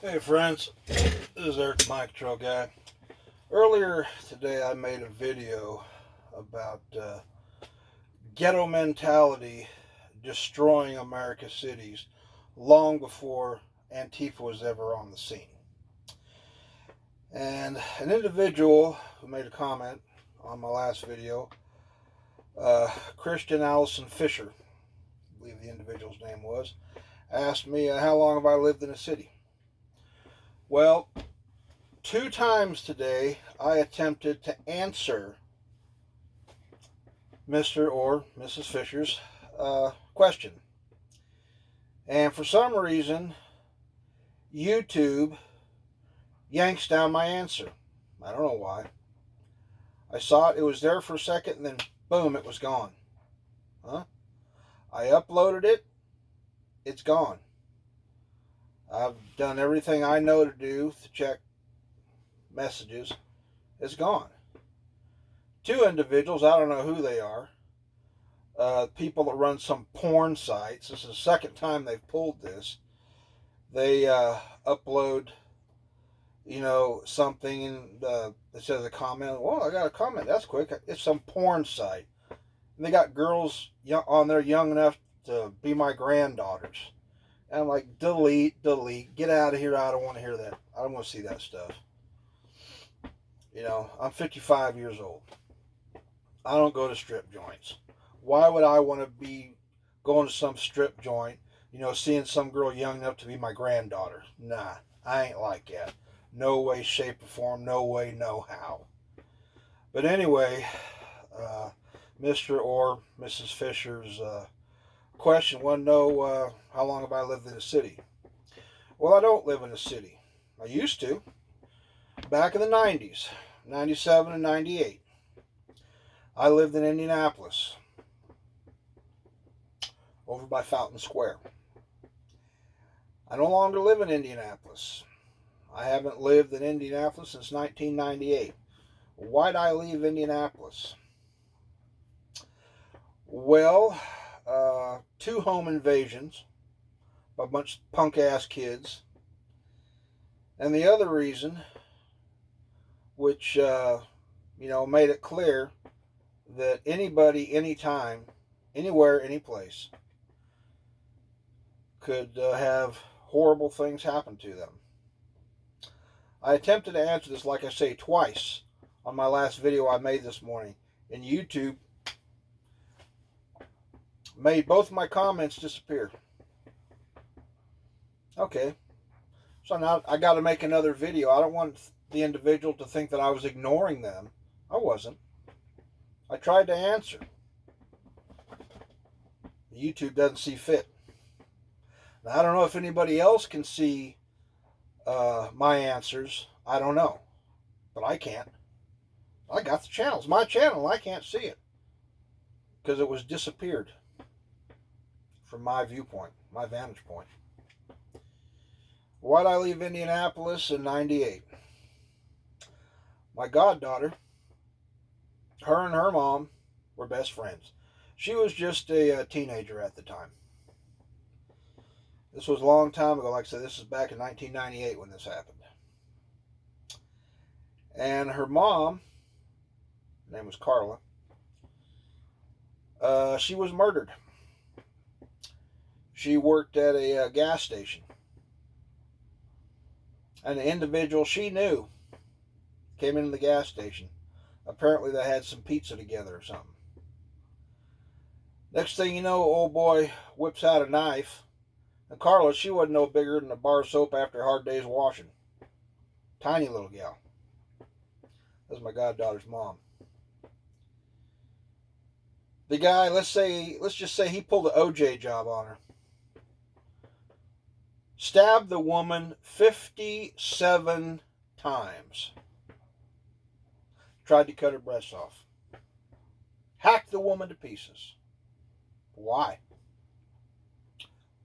Hey friends, this is Eric the Mic Control Guy. Earlier today I made a video about ghetto mentality destroying America's cities long before Antifa was ever on the scene. And an individual who made a comment on my last video, Christian Allison Fisher, I believe the individual's name was, asked me, how long have I lived in a city? Well, two times today I attempted to answer Mr. or Mrs. Fisher's question. And for some reason, YouTube yanks down my answer. I don't know why. I saw it was there for a second, and then boom, it was gone. Huh? I uploaded it, it's gone. I've done everything I know to do to check messages, it's gone. Two individuals, I don't know who they are, people that run some porn sites. This is the second time they've pulled this. They upload, something, and it says a comment. Well, I got a comment. That's quick. It's some porn site, and they got girls on there young enough to be my granddaughters. And I'm like, delete, get out of here. I don't want to hear that. I don't want to see that stuff. I'm 55 years old. I don't go to strip joints. Why would I want to be going to some strip joint, seeing some girl young enough to be my granddaughter? Nah, I ain't like that. No way, shape, or form. No way, no how. But anyway, Mr. or Mrs. Fisher's question, want to know how long have I lived in a city? Well, I don't live in a city. I used to. Back in the 90s, 97 and 98. I lived in Indianapolis, over by Fountain Square. I no longer live in Indianapolis. I haven't lived in Indianapolis since 1998. Why'd I leave Indianapolis? Well, two home invasions by a bunch of punk ass kids. And the other reason, which, made it clear that anybody, anytime, anywhere, any place could have horrible things happen to them. I attempted to answer this, like I say, twice on my last video I made this morning, and YouTube made both of my comments disappear. Okay, so now I got to make another video. I don't want the individual to think that I was ignoring them. I wasn't. I tried to answer. YouTube doesn't see fit. Now, I don't know if anybody else can see my answers. I don't know. But I can't. I got the channel. It's my channel. I can't see it. Because it was disappeared from my viewpoint, my vantage point. Why'd I leave Indianapolis in 98? My goddaughter, her and her mom were best friends. She was just a teenager at the time. This was a long time ago. Like I said, this is back in 1998 when this happened. And her mom, her name was Carla, she was murdered. She worked at a gas station. And the individual she knew came into the gas station. Apparently they had some pizza together or something. Next thing you know, old boy whips out a knife. And Carla, she wasn't no bigger than a bar of soap after a hard day's washing. Tiny little gal. That's my goddaughter's mom. The guy, let's just say he pulled an OJ job on her. Stabbed the woman 57 times. Tried to cut her breasts off. Hacked the woman to pieces. Why?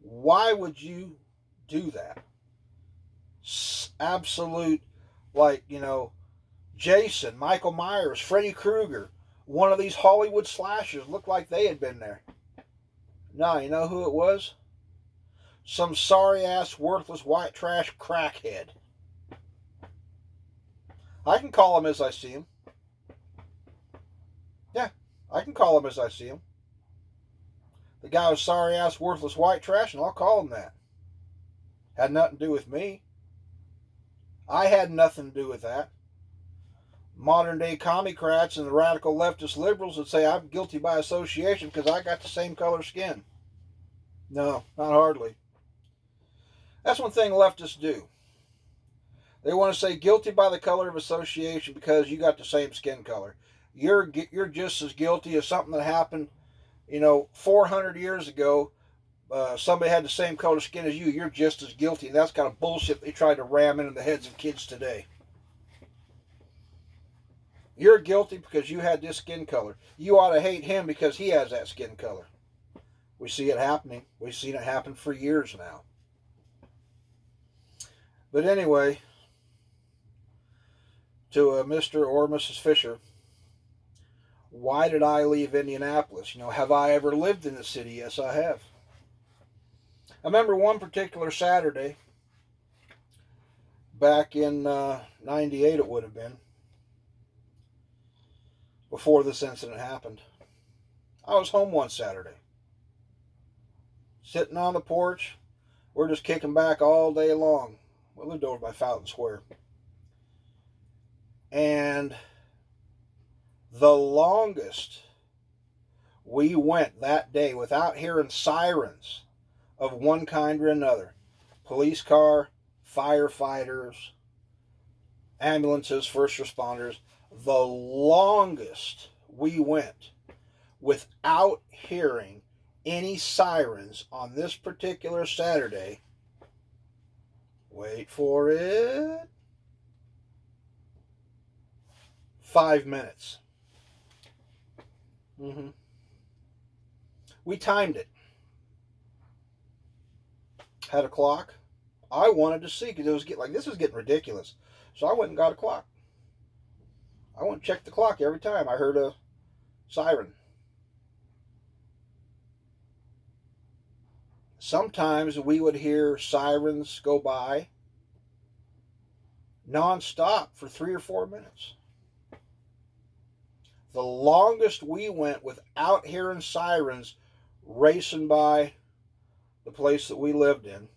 Why would you do that? Absolute, Jason, Michael Myers, Freddy Krueger, one of these Hollywood slashers looked like they had been there. No, you know who it was? some sorry-ass, worthless, white trash crackhead. I can call him as I see him. Yeah, I can call him as I see him. The guy was sorry-ass, worthless, white trash, and I'll call him that. Had nothing to do with me. I had nothing to do with that. Modern-day commie-crats and the radical leftist liberals would say I'm guilty by association because I got the same color skin. No, not hardly. That's one thing leftists do. They want to say guilty by the color of association because you got the same skin color. You're just as guilty as something that happened, 400 years ago. Somebody had the same color skin as you. You're just as guilty. And that's kind of bullshit they tried to ram into the heads of kids today. You're guilty because you had this skin color. You ought to hate him because he has that skin color. We see it happening. We've seen it happen for years now. But anyway, to Mr. or Mrs. Fisher, why did I leave Indianapolis? Have I ever lived in the city? Yes, I have. I remember one particular Saturday, back in 98 it would have been, before this incident happened. I was home one Saturday. Sitting on the porch. We're just kicking back all day long. We lived over by Fountain Square. And the longest we went that day without hearing sirens of one kind or another. Police car, firefighters, ambulances, first responders. The longest we went without hearing any sirens on this particular Saturday. Wait for it. 5 minutes. We timed it. Had a clock. I wanted to see because it was this was getting ridiculous. So I went and got a clock. I went and checked the clock every time I heard a siren. Sometimes we would hear sirens go by non-stop for 3 or 4 minutes. The longest we went without hearing sirens racing by the place that we lived in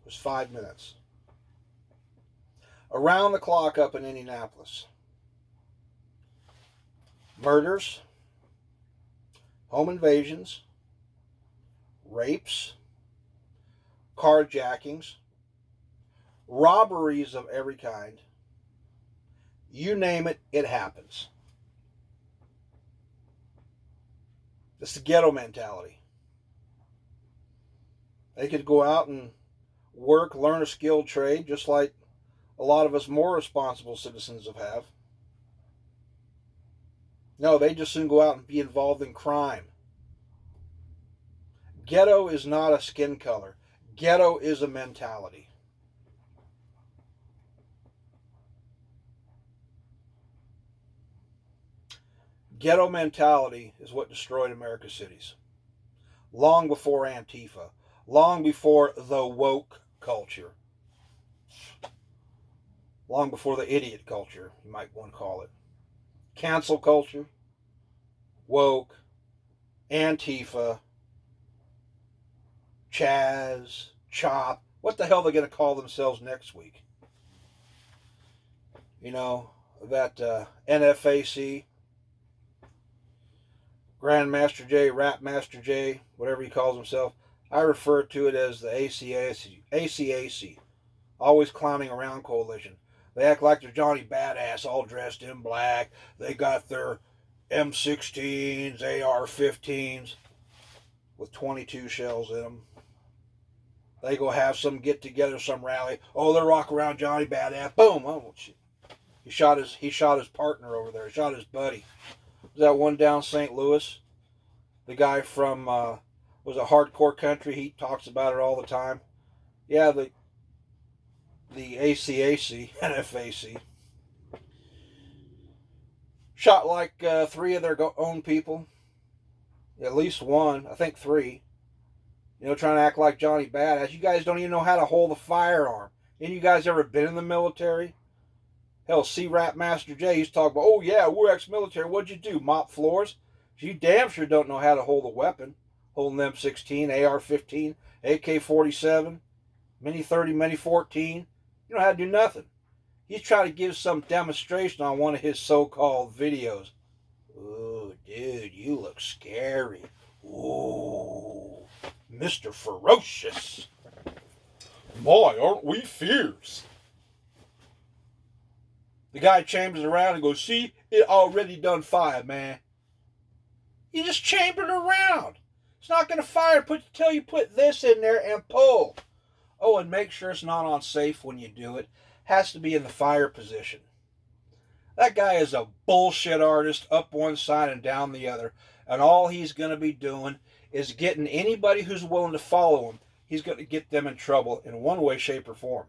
was 5 minutes. Around the clock up in Indianapolis. Murders, home invasions, rapes, carjackings, robberies of every kind. You name it, it happens. It's the ghetto mentality. They could go out and work, learn a skilled trade, just like a lot of us more responsible citizens have. No, they just soon go out and be involved in crime. Ghetto is not a skin color. Ghetto is a mentality. Ghetto mentality is what destroyed America's cities. Long before Antifa. Long before the woke culture. Long before the idiot culture, you might want to call it. Cancel culture. Woke. Antifa. Chaz. Chop. What the hell are they going to call themselves next week? That NFAC. Grandmaster J, Rapmaster J, whatever he calls himself. I refer to it as the ACAC. Always clowning around coalition. They act like they're Johnny Badass, all dressed in black. They got their M16s, AR-15s with 22 shells in them. They go have some get together, some rally. Oh, they rock around Johnny Badass. Boom! Oh shit! He shot his partner over there. He shot his buddy. Was that one down St. Louis? The guy from was a Hardcore Country. He talks about it all the time. Yeah, the ACAC, NFAC, shot like 3 of their own people. At least one, I think three. Trying to act like Johnny Badass. You guys don't even know how to hold a firearm. Any you guys ever been in the military? Hell, C-Rap Master J used to talk about, oh yeah, we're ex-military. What'd you do? Mop floors? You damn sure don't know how to hold a weapon. Holding an M16, AR-15, AK-47, Mini 30, Mini 14. You don't know how to do nothing. He's trying to give some demonstration on one of his so-called videos. Ooh, dude, you look scary. Ooh, Mr. Ferocious. My, aren't we fierce? The guy chambers around and goes, see, it already done fire, man. You just chambered around. It's not going to fire till you put this in there and pull. Oh, and make sure it's not on safe when you do it. Has to be in the fire position. That guy is a bullshit artist, up one side and down the other. And all he's going to be doing is getting anybody who's willing to follow him, he's going to get them in trouble in one way, shape, or form.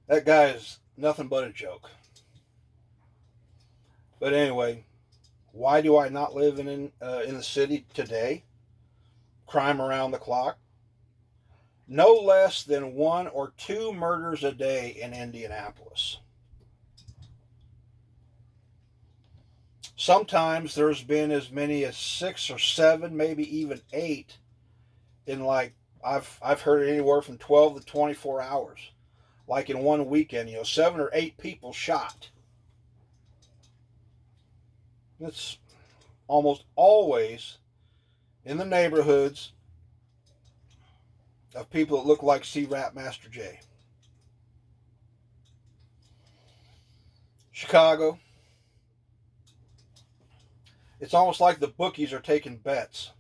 That guy is nothing but a joke. But anyway, why do I not live in the city today? Crime around the clock. No less than 1 or 2 murders a day in Indianapolis. Sometimes there's been as many as 6 or 7, maybe even 8 in I've heard anywhere from 12 to 24 hours. Like in one weekend, 7 or 8 people shot. It's almost always in the neighborhoods of people that look like C-Rap Master J. Chicago. It's almost like the bookies are taking bets.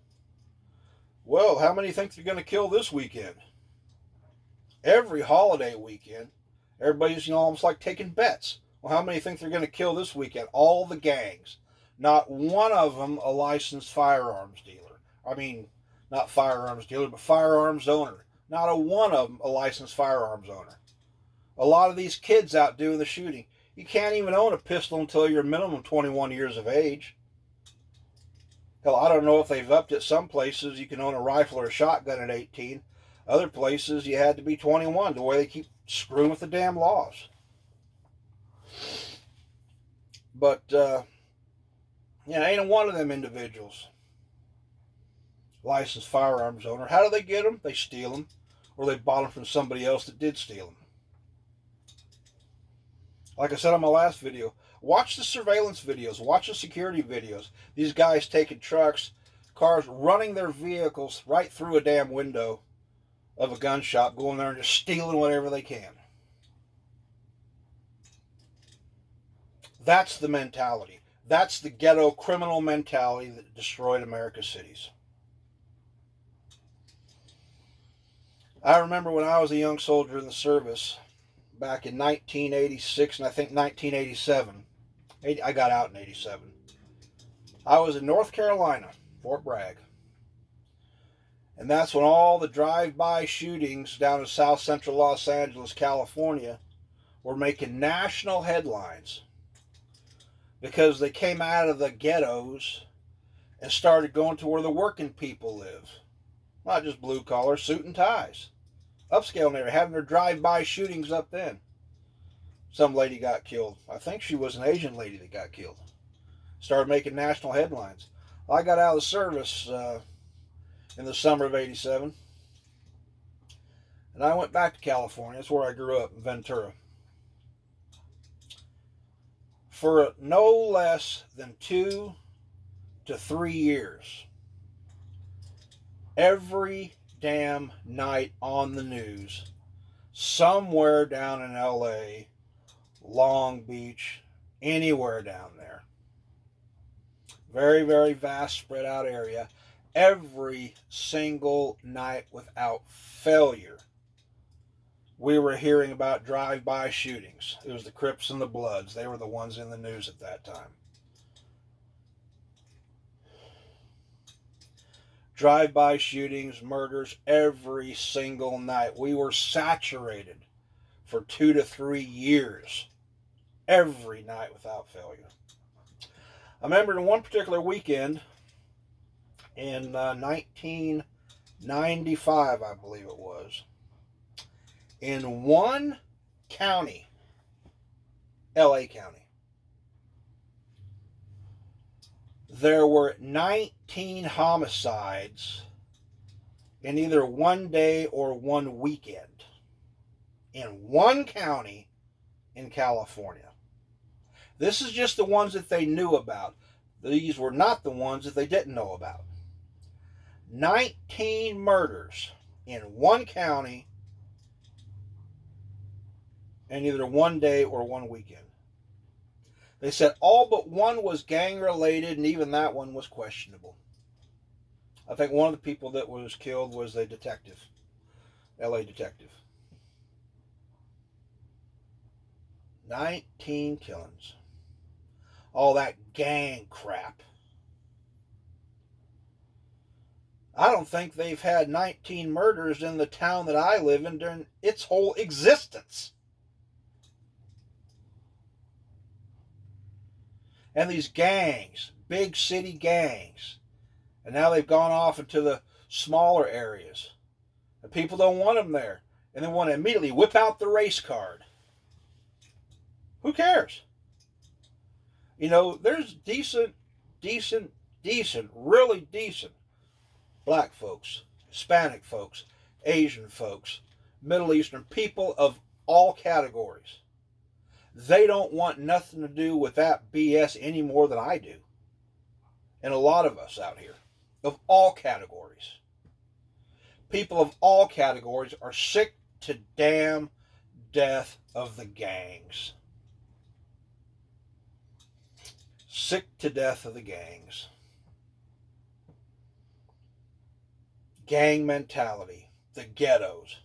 Well, how many think they're going to kill this weekend? Every holiday weekend, everybody's, almost like taking bets. Well, how many think they're going to kill this weekend? All the gangs. Not one of them a licensed firearms dealer. I mean, not firearms dealer, but firearms owner. Not a one of them a licensed firearms owner. A lot of these kids out doing the shooting, you can't even own a pistol until you're minimum 21 years of age. Hell, I don't know if they've upped it. Some places you can own a rifle or a shotgun at 18. Other places you had to be 21. The way they keep screwing with the damn laws. But, ain't one of them individuals licensed firearms owner. How do they get them? They steal them. Or they bought them from somebody else that did steal them. Like I said on my last video, watch the surveillance videos. Watch the security videos. These guys taking trucks, cars, running their vehicles right through a damn window of a gun shop, going there and just stealing whatever they can. That's the mentality. That's the ghetto criminal mentality that destroyed America's cities. I remember when I was a young soldier in the service back in 1986 and I think 1987. I got out in 87. I was in North Carolina, Fort Bragg. And that's when all the drive-by shootings down in South Central Los Angeles, California, were making national headlines because they came out of the ghettos and started going to where the working people live. Not just blue collar, suit and ties. Upscale neighborhood, having their drive-by shootings up then. Some lady got killed. I think she was an Asian lady that got killed. Started making national headlines. I got out of the service in the summer of 87. And I went back to California. That's where I grew up, in Ventura. For no less than 2 to 3 years, every damn night on the news, somewhere down in LA, Long Beach, anywhere down there, very, very vast, spread out area, every single night without failure, we were hearing about drive-by shootings. It was the Crips and the Bloods. They were the ones in the news at that time. Drive-by shootings, murders, every single night. We were saturated for 2 to 3 years every night without failure. I remember in one particular weekend in 1995, I believe it was, in one county, LA County, there were 19 homicides in either one day or one weekend in one county in California. This is just the ones that they knew about. These were not the ones that they didn't know about. 19 murders in one county in either one day or one weekend. They said all but one was gang related, and even that one was questionable. I think one of the people that was killed was a detective, LA detective. 19 killings. All that gang crap. I don't think they've had 19 murders in the town that I live in during its whole existence. And these gangs, big city gangs, and now they've gone off into the smaller areas. And people don't want them there. And they want to immediately whip out the race card. Who cares? You know, there's decent, really decent black folks, Hispanic folks, Asian folks, Middle Eastern people of all categories. They don't want nothing to do with that BS any more than I do. And a lot of us out here, of all categories. People of all categories are sick to damn death of the gangs. Sick to death of the gangs. Gang mentality. The ghettos.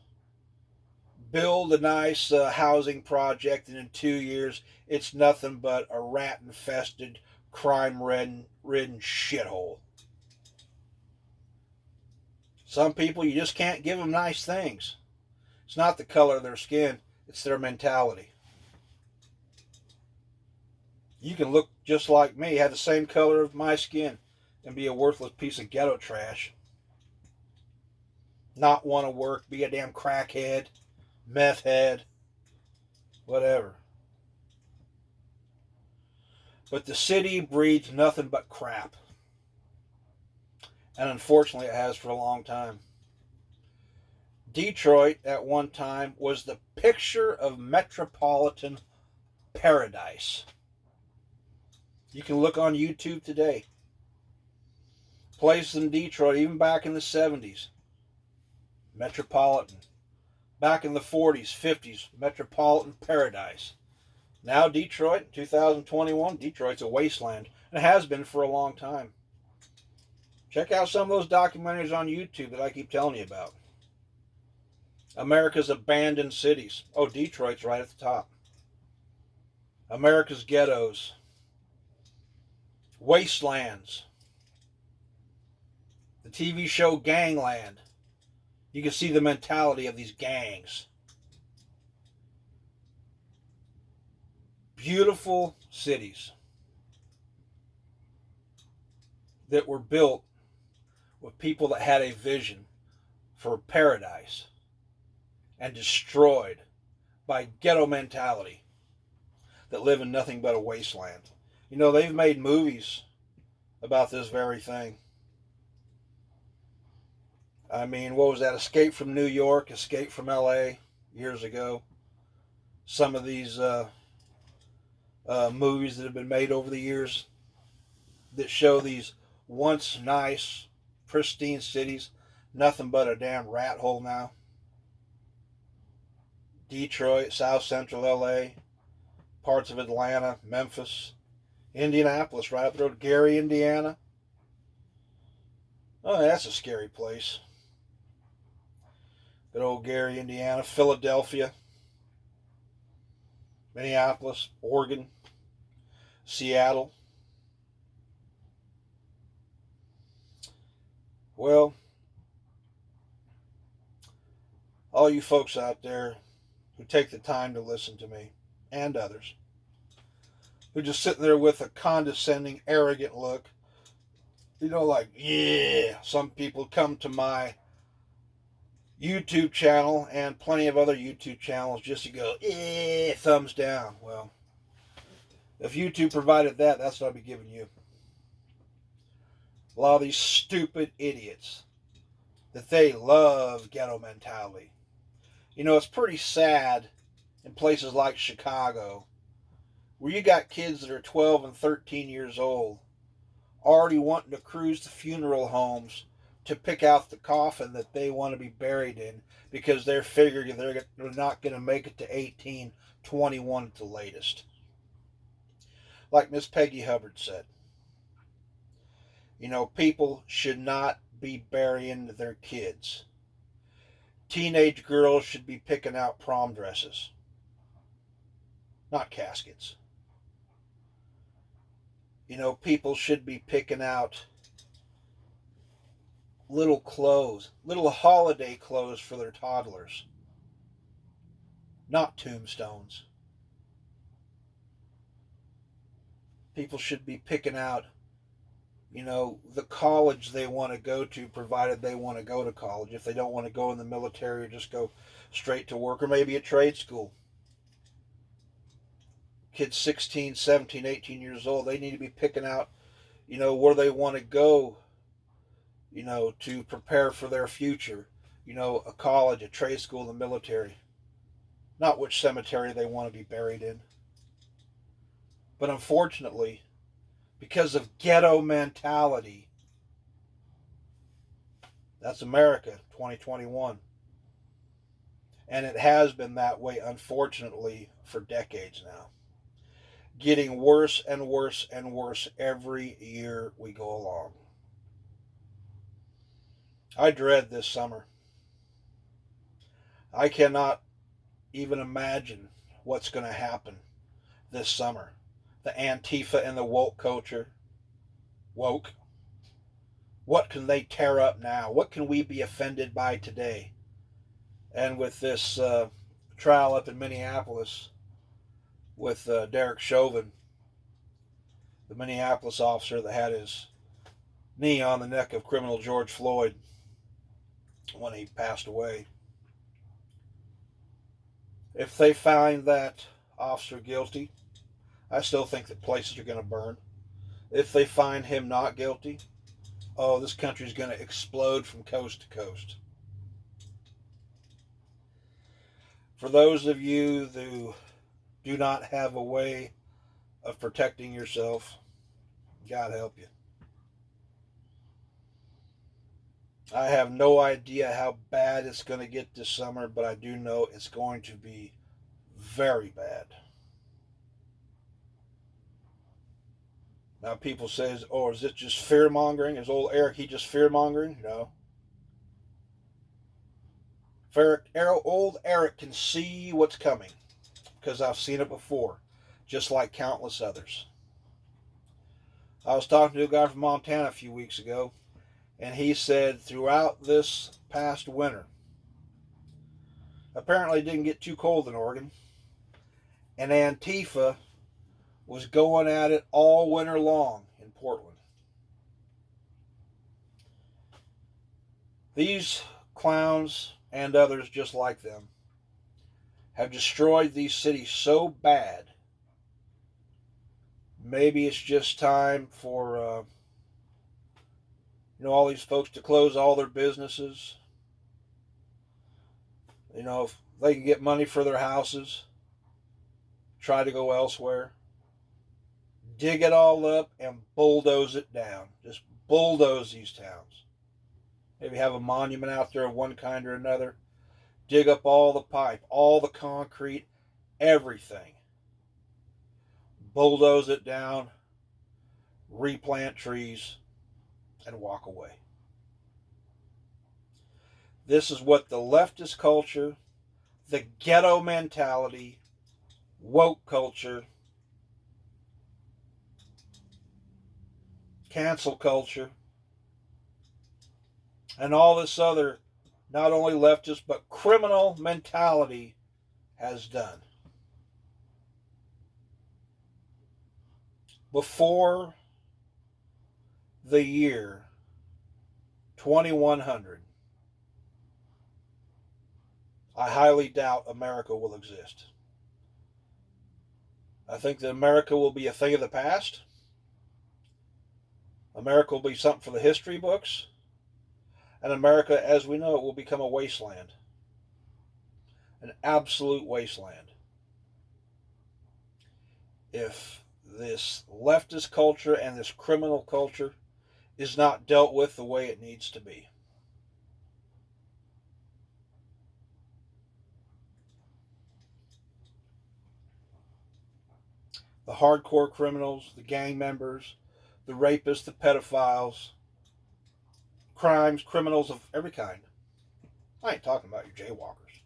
Build a nice housing project, and in 2 years, it's nothing but a rat-infested, crime-ridden shithole. Some people, you just can't give them nice things. It's not the color of their skin, it's their mentality. You can look just like me, have the same color of my skin, and be a worthless piece of ghetto trash. Not want to work, be a damn crackhead, meth head, whatever. But the city breeds nothing but crap. And unfortunately, it has for a long time. Detroit, at one time, was the picture of metropolitan paradise. You can look on YouTube today. Places in Detroit, even back in the 70s, metropolitan. Back in the 40s, 50s, metropolitan paradise. Now Detroit, 2021, Detroit's a wasteland. And it has been for a long time. Check out some of those documentaries on YouTube that I keep telling you about. America's abandoned cities. Oh, Detroit's right at the top. America's ghettos. Wastelands. The TV show Gangland. You can see the mentality of these gangs. Beautiful cities that were built with people that had a vision for paradise and destroyed by ghetto mentality that live in nothing but a wasteland. You know, they've made movies about this very thing. I mean, what was that? Escape from New York, Escape from LA years ago. Some of these movies that have been made over the years that show these once nice, pristine cities, nothing but a damn rat hole now. Detroit, South Central LA, parts of Atlanta, Memphis, Indianapolis, right up the road, Gary, Indiana. Oh, that's a scary place. Good old Gary, Indiana, Philadelphia, Minneapolis, Oregon, Seattle. Well, all you folks out there who take the time to listen to me and others, who just sitting there with a condescending, arrogant look. Like, yeah. Some people come to my YouTube channel and plenty of other YouTube channels just to go, thumbs down. Well, if YouTube provided that, that's what I'd be giving you. A lot of these stupid idiots that they love ghetto mentality. It's pretty sad in places like Chicago where you got kids that are 12 and 13 years old already wanting to cruise the funeral homes to pick out the coffin that they want to be buried in because they're figuring they're not going to make it to 18, 21 at the latest. Like Miss Peggy Hubbard said, people should not be burying their kids. Teenage girls should be picking out prom dresses, not caskets. People should be picking out little clothes, little holiday clothes for their toddlers, not tombstones. People should be picking out, the college they want to go to, provided they want to go to college. If they don't want to go in the military or just go straight to work, or maybe a trade school. Kids 16, 17, 18 years old, they need to be picking out, where they want to go, to prepare for their future. A college, a trade school, the military. Not which cemetery they want to be buried in. But unfortunately, because of ghetto mentality, that's America 2021. And it has been that way, unfortunately, for decades now. Getting worse and worse and worse every year we go along. I dread this summer. I cannot even imagine what's going to happen this summer. The Antifa and the woke culture. Woke. What can they tear up now? What can we be offended by today? And with this trial up in Minneapolis with Derek Chauvin, the Minneapolis officer that had his knee on the neck of criminal George Floyd when he passed away. If they find that officer guilty, I still think that places are going to burn. If they find him not guilty, this country is going to explode from coast to coast. For those of you who do not have a way of protecting yourself, God help you. I have no idea how bad it's going to get this summer, but I do know it's going to be very bad. Now people say, is it just fear-mongering? Is old Eric, he just fear-mongering? No. Old Eric can see what's coming because I've seen it before, just like countless others. I was talking to a guy from Montana a few weeks ago, and he said throughout this past winter, apparently it didn't get too cold in Oregon, and Antifa was going at it all winter long in Portland. These clowns and others just like them have destroyed these cities so bad. Maybe it's just time for all these folks to close all their businesses. If they can get money for their houses, try to go elsewhere. Dig it all up and bulldoze it down. Just bulldoze these towns. Maybe have a monument out there of one kind or another. Dig up all the pipe, all the concrete, everything. Bulldoze it down, replant trees, and walk away. This is what the leftist culture, the ghetto mentality, woke culture, cancel culture, and all this other, not only leftist, but criminal mentality has done. before the year 2100, I highly doubt America will exist. I think that America will be a thing of the past. America will be something for the history books. And America, as we know it, will become a wasteland. An absolute wasteland. If this leftist culture and this criminal culture is not dealt with the way it needs to be. The hardcore criminals, the gang members, the rapists, the pedophiles, criminals of every kind. I ain't talking about your jaywalkers.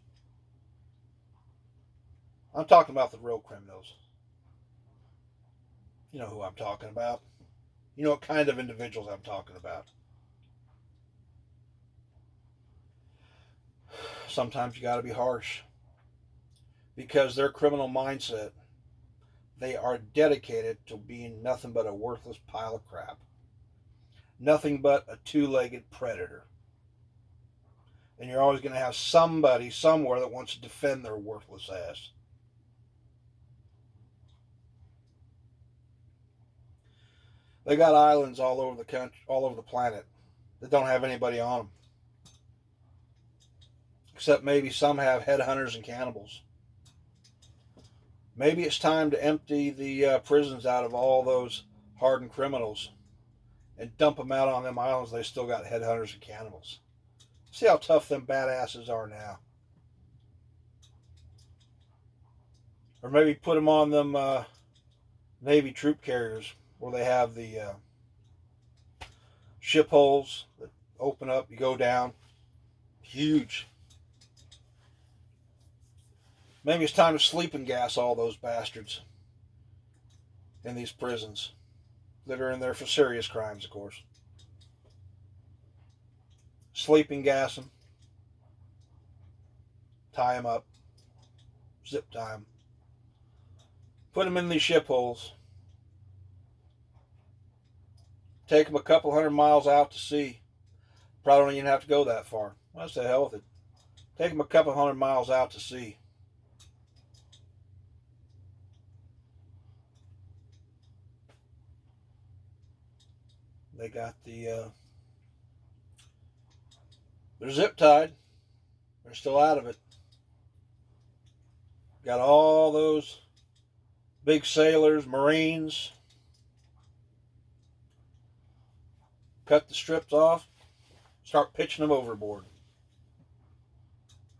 I'm talking about the real criminals. You know who I'm talking about. You know what kind of individuals I'm talking about. Sometimes you got to be harsh. Because their criminal mindset, they are dedicated to being nothing but a worthless pile of crap. Nothing but a two-legged predator. And you're always going to have somebody somewhere that wants to defend their worthless ass. They got islands all over the country, all over the planet that don't have anybody on them. Except maybe some have headhunters and cannibals. Maybe it's time to empty the prisons out of all those hardened criminals and dump them out on them islands. They still got headhunters and cannibals. See how tough them badasses are now. Or maybe put them on them Navy troop carriers where they have the ship holes that open up, you go down. Huge. Maybe it's time to sleeping gas all those bastards in these prisons that are in there for serious crimes, of course. Sleeping gas them. Tie them up. Zip tie them. Put them in these ship holes. Take them a couple 100 miles out to sea. Probably don't even have to go that far. Well, that's the hell with it. Take them a couple 100 miles out to sea. They got they're zip tied. They're still out of it. Got all those big sailors, Marines. Cut the strips off. Start pitching them overboard.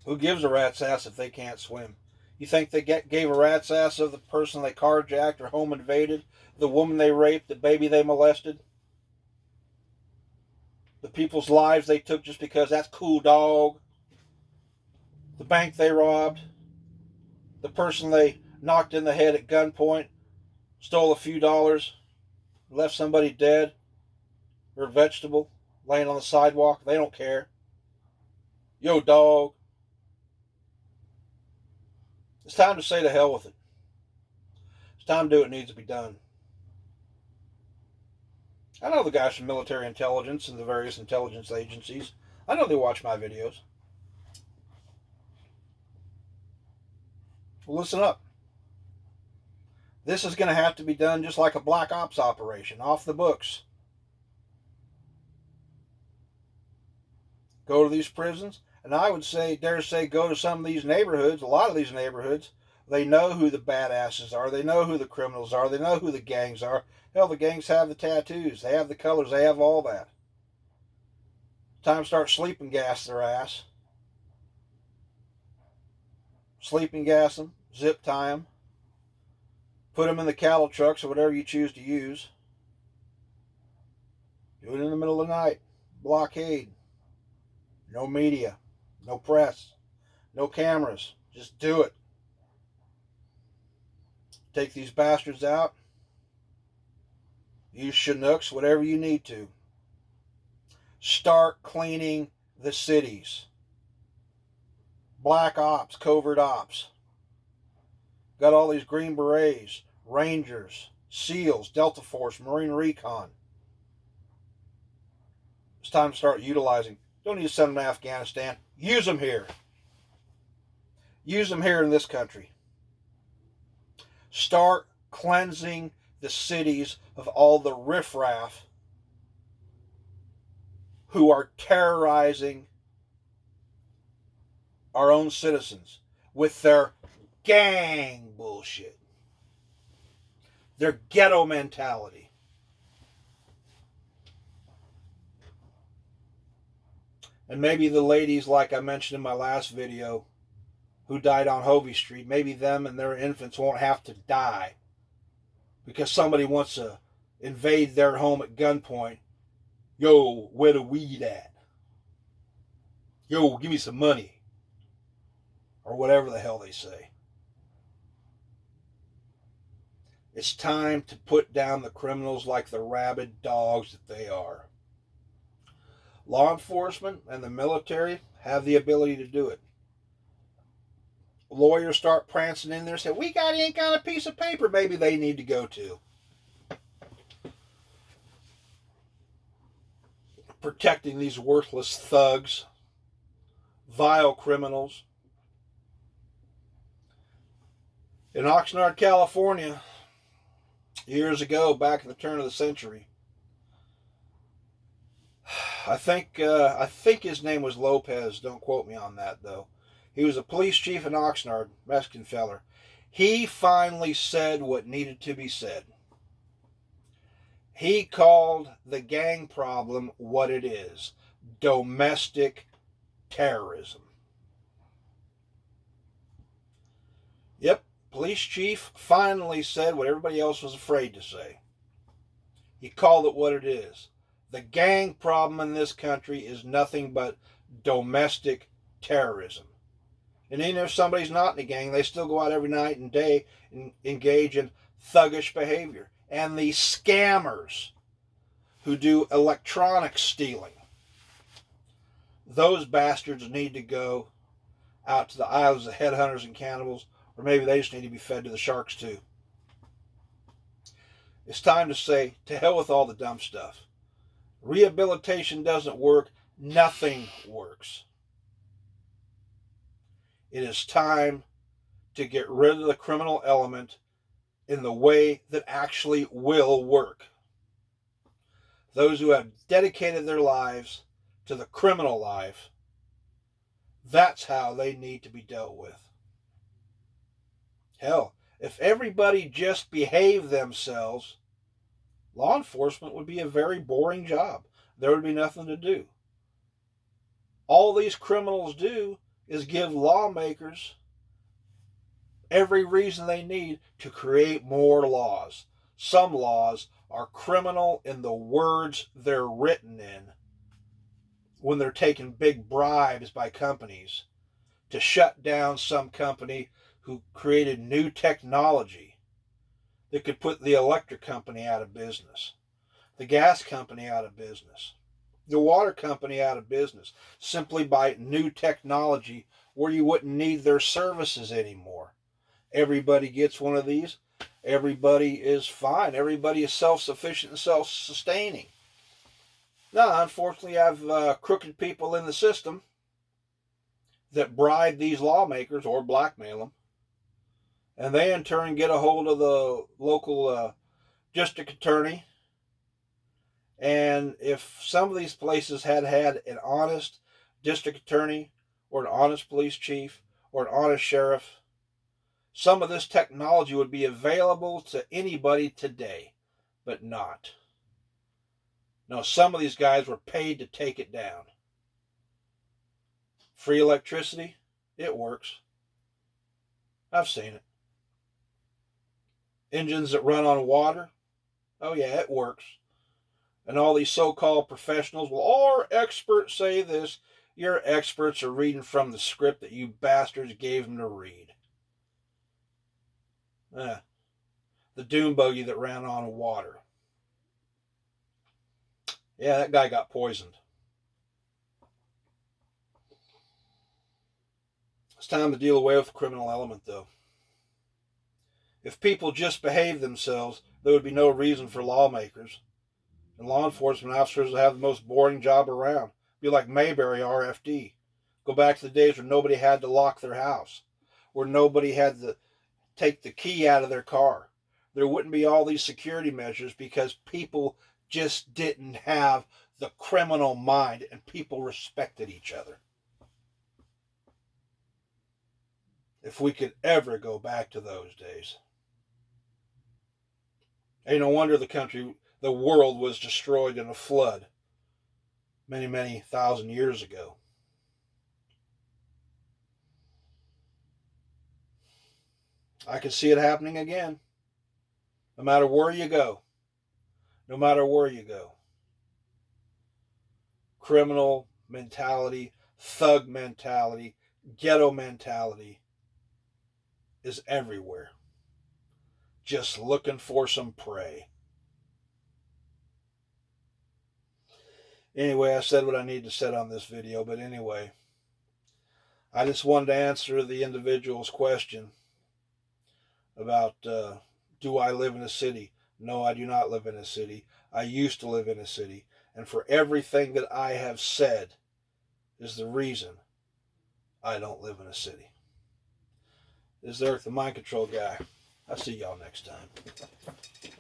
Who gives a rat's ass if they can't swim? You think they gave a rat's ass of the person they carjacked or home invaded? The woman they raped? The baby they molested? The people's lives they took just because that's cool, dog? The bank they robbed? The person they knocked in the head at gunpoint? Stole a few dollars? Left somebody dead? Or a vegetable laying on the sidewalk? They don't care. Yo, dog. It's time to say to hell with it. It's time to do what needs to be done. I know the guys from military intelligence and the various intelligence agencies. I know they watch my videos. Well, listen up. This is going to have to be done just like a black ops operation, off the books. Go to these prisons, and I would say, dare say, go to some of these neighborhoods, a lot of these neighborhoods. They know who the badasses are. They know who the criminals are. They know who the gangs are. Hell, the gangs have the tattoos. They have the colors. They have all that. Time to start sleeping gas their ass. Sleeping gas them. Zip tie them. Put them in the cattle trucks or whatever you choose to use. Do it in the middle of the night. Blockade. No media. No press. No cameras. Just do it. Take these bastards out. Use Chinooks, whatever you need to. Start cleaning the cities. Black ops, covert ops. Got all these Green Berets, Rangers, SEALs, Delta Force, Marine Recon. It's time to start utilizing. Don't need to send them to Afghanistan. Use them here. Use them here in this country. Start cleansing the cities of all the riffraff who are terrorizing our own citizens with their gang bullshit, their ghetto mentality. And maybe the ladies, like I mentioned in my last video, who died on Hovey Street, maybe them and their infants won't have to die because somebody wants to invade their home at gunpoint. Yo, where the weed at? Yo, give me some money. Or whatever the hell they say. It's time to put down the criminals like the rabid dogs that they are. Law enforcement and the military have the ability to do it. Lawyers start prancing in there and say, we got ink on a piece of paper. Maybe they need to go to. Protecting these worthless thugs, vile criminals. In Oxnard, California, years ago, back in the turn of the century, I think his name was Lopez. Don't quote me on that, though. He was a police chief in Oxnard, Mexican feller. He finally said what needed to be said. He called the gang problem what it is: domestic terrorism. Yep, police chief finally said what everybody else was afraid to say. He called it what it is. The gang problem in this country is nothing but domestic terrorism. And even if somebody's not in a gang, they still go out every night and day and engage in thuggish behavior. And the scammers who do electronic stealing, those bastards need to go out to the islands of headhunters and cannibals, or maybe they just need to be fed to the sharks too. It's time to say, to hell with all the dumb stuff. Rehabilitation doesn't work. Nothing works. It is time to get rid of the criminal element in the way that actually will work. Those who have dedicated their lives to the criminal life, that's how they need to be dealt with. Hell, if everybody just behaved themselves, law enforcement would be a very boring job. There would be nothing to do. All these criminals do is give lawmakers every reason they need to create more laws. Some laws are criminal in the words they're written in when they're taking big bribes by companies to shut down some company who created new technology that could put the electric company out of business, the gas company out of business, the water company out of business, simply by new technology where you wouldn't need their services anymore. Everybody gets one of these. Everybody is fine. Everybody is self-sufficient and self-sustaining. Now, unfortunately, I have crooked people in the system that bribe these lawmakers or blackmail them. And they, in turn, get a hold of the local district attorney. And if some of these places had an honest district attorney or an honest police chief or an honest sheriff, some of this technology would be available to anybody today, but not. No, some of these guys were paid to take it down. Free electricity, it works. I've seen it. Engines that run on water, oh yeah, it works. And all these so-called professionals, well, our experts say this. Your experts are reading from the script that you bastards gave them to read. The dune buggy that ran on water. Yeah, that guy got poisoned. It's time to deal away with the criminal element, though. If people just behaved themselves, there would be no reason for lawmakers. And law enforcement officers would have the most boring job around. Be like Mayberry RFD. Go back to the days where nobody had to lock their house, where nobody had to take the key out of their car. There wouldn't be all these security measures because people just didn't have the criminal mind and people respected each other. If we could ever go back to those days. Ain't no wonder the world was destroyed in a flood many, many thousand years ago. I can see it happening again. No matter where you go. No matter where you go. Criminal mentality, thug mentality, ghetto mentality is everywhere. Just looking for some prey. Anyway, I said what I need to say on this video, but anyway, I just wanted to answer the individual's question about do I live in a city? No, I do not live in a city. I used to live in a city. And for everything that I have said is the reason I don't live in a city. This is Eric the Mind Control Guy. I'll see y'all next time.